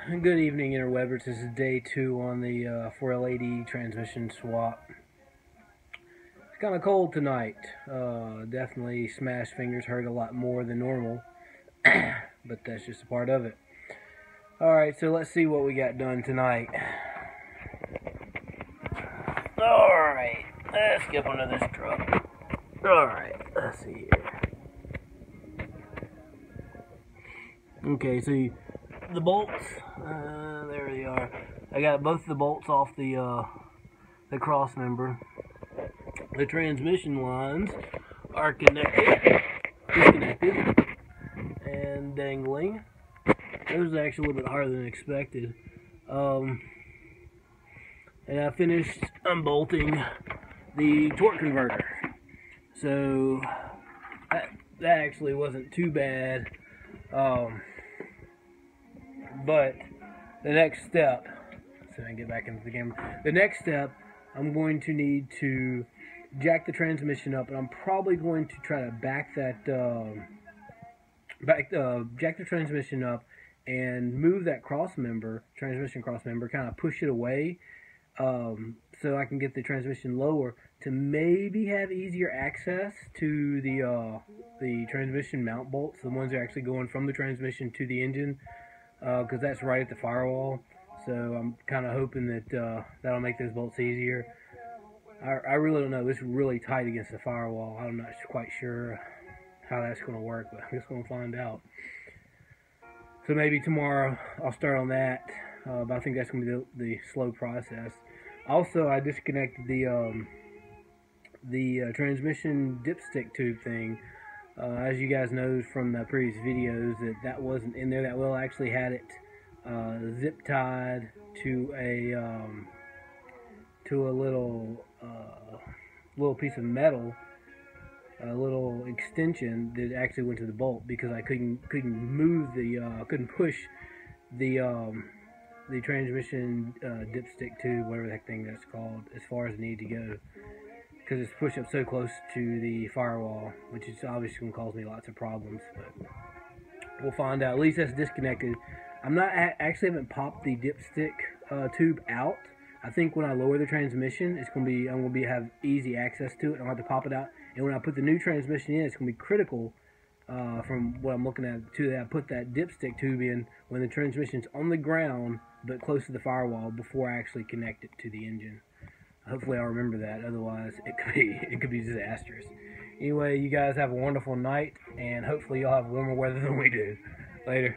Good evening, interwebers. This is day 2 on the 4L80 transmission swap. It's kind of cold tonight. Definitely smashed fingers hurt a lot more than normal, but that's just a part of it. Alright, so let's see what we got done tonight. Alright, let's get under this truck. Alright, let's see here. Okay, so the bolts, there they are. I got both the bolts off the cross member. The transmission lines are disconnected, and dangling. It was actually a little bit harder than expected. And I finished unbolting the torque converter. So that actually wasn't too bad. But the next step, so I can get back into the camera. The next step, I'm going to need to jack the transmission up, and I'm probably going to try to jack the transmission up and move that transmission cross member, kind of push it away, so I can get the transmission lower to maybe have easier access to the transmission mount bolts, the ones that are actually going from the transmission to the engine. Because that's right at the firewall, so I'm kind of hoping that that'll make those bolts easier. I really don't know. It's really tight against the firewall. I'm not quite sure how that's going to work, but I'm just going to find out. So maybe tomorrow I'll start on that, but I think that's going to be the slow process. Also, I disconnected the transmission dipstick tube thing. As you guys know from the previous videos, that wasn't in there. That Will actually had it zip tied to a little piece of metal, a little extension that actually went to the bolt, because I couldn't move couldn't push the transmission dipstick tube, whatever that thing that's called, as far as it needed to go, because it's pushed up so close to the firewall, which is obviously going to cause me lots of problems, but we'll find out. At least that's disconnected. I'm not actually haven't popped the dipstick tube out. I think when I lower the transmission, I'm going to have easy access to it. I don't have to pop it out. And when I put the new transmission in, it's going to be critical, from what I'm looking at, that I put that dipstick tube in when the transmission's on the ground but close to the firewall before I actually connect it to the engine. Hopefully I'll remember that, otherwise it could be disastrous. Anyway, you guys have a wonderful night, and hopefully you'll have warmer weather than we do. Later.